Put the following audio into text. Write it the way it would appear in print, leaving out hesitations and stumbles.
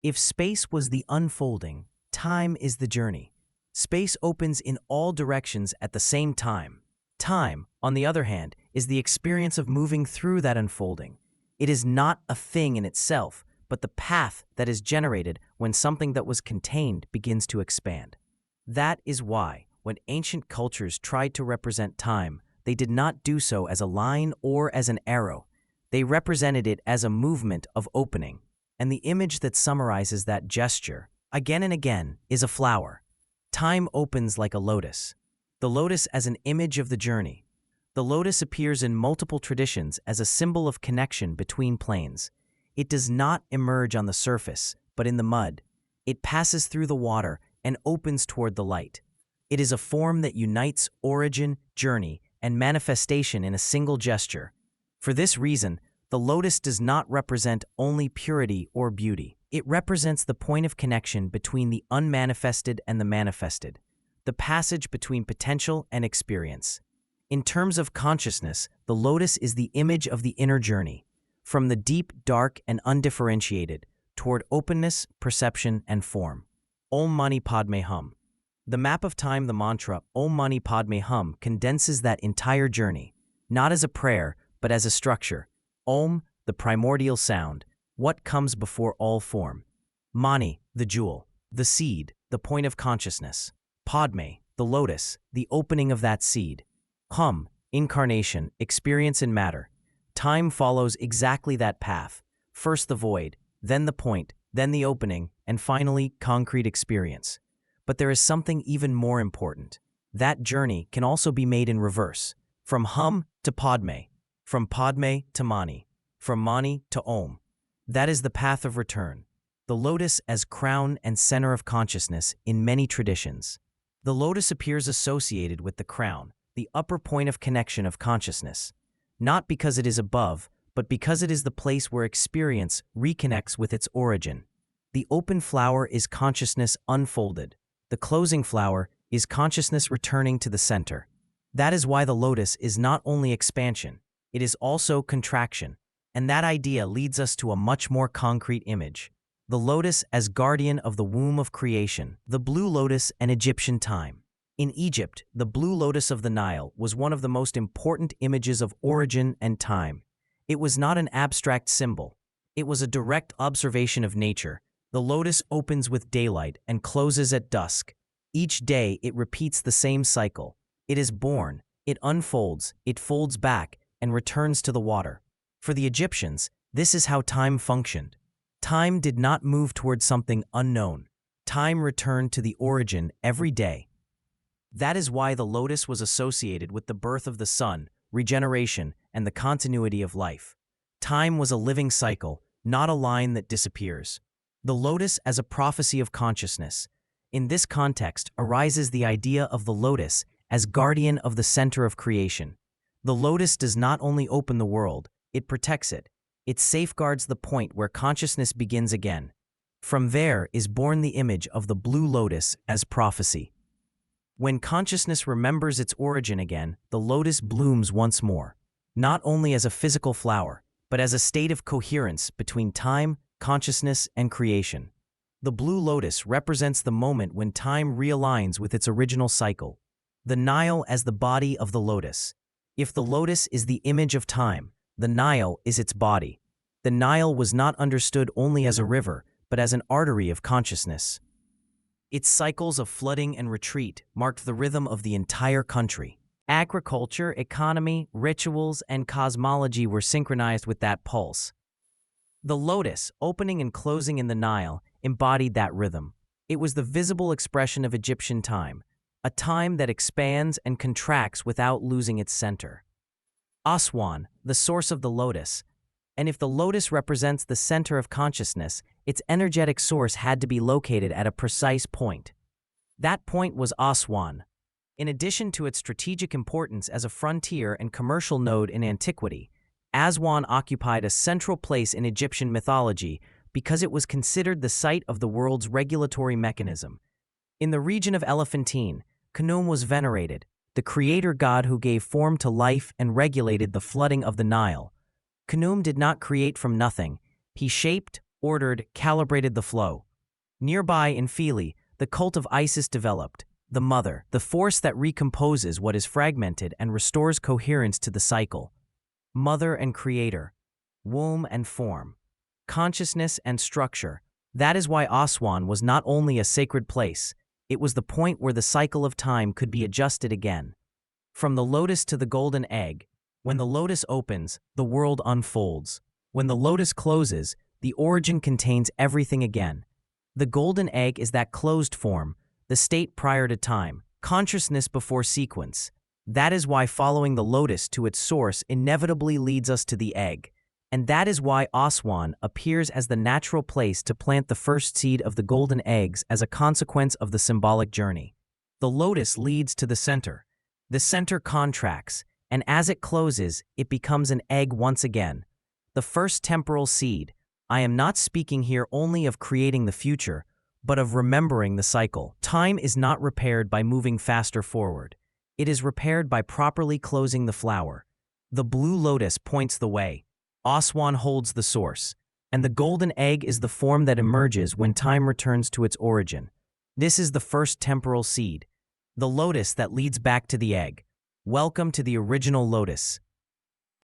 If space was the unfolding, time is the journey. Space opens in all directions at the same time. Time, on the other hand, is the experience of moving through that unfolding. It is not a thing in itself, but the path that is generated when something that was contained begins to expand. That is why, when ancient cultures tried to represent time, they did not do so as a line or as an arrow. They represented it as a movement of opening. And the image that summarizes that gesture, again and again, is a flower. Time opens like a lotus. The lotus as an image of the journey. The lotus appears in multiple traditions as a symbol of connection between planes. It does not emerge on the surface, but in the mud. It passes through the water and opens toward the light. It is a form that unites origin, journey, and manifestation in a single gesture. For this reason, the lotus does not represent only purity or beauty. It represents the point of connection between the unmanifested and the manifested, the passage between potential and experience. In terms of consciousness, the lotus is the image of the inner journey, from the deep, dark, and undifferentiated, toward openness, perception, and form. Om Mani Padme Hum. The map of time, the mantra Om Mani Padme Hum, condenses that entire journey, not as a prayer, but as a structure. Om, the primordial sound, what comes before all form. Mani, the jewel, the seed, the point of consciousness. Padme, the lotus, the opening of that seed. Hum, incarnation, experience in matter. Time follows exactly that path. First the void, then the point, then the opening, and finally concrete experience. But there is something even more important. That journey can also be made in reverse, from hum to Padme, from Padme to Mani, from Mani to Om. That is the path of return. The lotus as crown and center of consciousness in many traditions. The lotus appears associated with the crown, the upper point of connection of consciousness, not because it is above, but because it is the place where experience reconnects with its origin. The open flower is consciousness unfolded. The closing flower is consciousness returning to the center. That is why the lotus is not only expansion, it is also contraction, and that idea leads us to a much more concrete image. The lotus as guardian of the womb of creation, the blue lotus and Egyptian time. In Egypt, the blue lotus of the Nile was one of the most important images of origin and time. It was not an abstract symbol. It was a direct observation of nature. The lotus opens with daylight and closes at dusk. Each day, it repeats the same cycle. It is born, it unfolds, it folds back, and returns to the water. For the Egyptians, this is how time functioned. Time did not move toward something unknown. Time returned to the origin every day. That is why the lotus was associated with the birth of the sun, regeneration, and the continuity of life. Time was a living cycle, not a line that disappears. The lotus as a prophecy of consciousness. In this context arises the idea of the lotus as guardian of the center of creation. The lotus does not only open the world, it protects it. It safeguards the point where consciousness begins again. From there is born the image of the blue lotus as prophecy. When consciousness remembers its origin again, the lotus blooms once more, not only as a physical flower, but as a state of coherence between time, consciousness, and creation. The blue lotus represents the moment when time realigns with its original cycle. The Nile as the body of the lotus. If the lotus is the image of time, the Nile is its body. The Nile was not understood only as a river, but as an artery of consciousness. Its cycles of flooding and retreat marked the rhythm of the entire country. Agriculture, economy, rituals, and cosmology were synchronized with that pulse. The lotus, opening and closing in the Nile, embodied that rhythm. It was the visible expression of Egyptian time, a time that expands and contracts without losing its center. Aswan, the source of the lotus. And if the lotus represents the center of consciousness, its energetic source had to be located at a precise point. That point was Aswan. In addition to its strategic importance as a frontier and commercial node in antiquity, Aswan occupied a central place in Egyptian mythology because it was considered the site of the world's regulatory mechanism. In the region of Elephantine, Khnum was venerated, the creator god who gave form to life and regulated the flooding of the Nile. Khnum did not create from nothing. He shaped, ordered, calibrated the flow. Nearby in Philly, the cult of Isis developed, the mother, the force that recomposes what is fragmented and restores coherence to the cycle. Mother and creator, womb and form, consciousness and structure. That is why Aswan was not only a sacred place, it was the point where the cycle of time could be adjusted again. From the lotus to the golden egg, when the lotus opens, the world unfolds. When the lotus closes, the origin contains everything again. The golden egg is that closed form, the state prior to time, consciousness before sequence. That is why following the lotus to its source inevitably leads us to the egg. And that is why Aswan appears as the natural place to plant the first seed of the golden eggs as a consequence of the symbolic journey. The lotus leads to the center. The center contracts, and as it closes, it becomes an egg once again. The first temporal seed. I am not speaking here only of creating the future, but of remembering the cycle. Time is not repaired by moving faster forward. It is repaired by properly closing the flower. The blue lotus points the way. Aswan holds the source, and the golden egg is the form that emerges when time returns to its origin. This is the first temporal seed, the lotus that leads back to the egg. Welcome to the original lotus.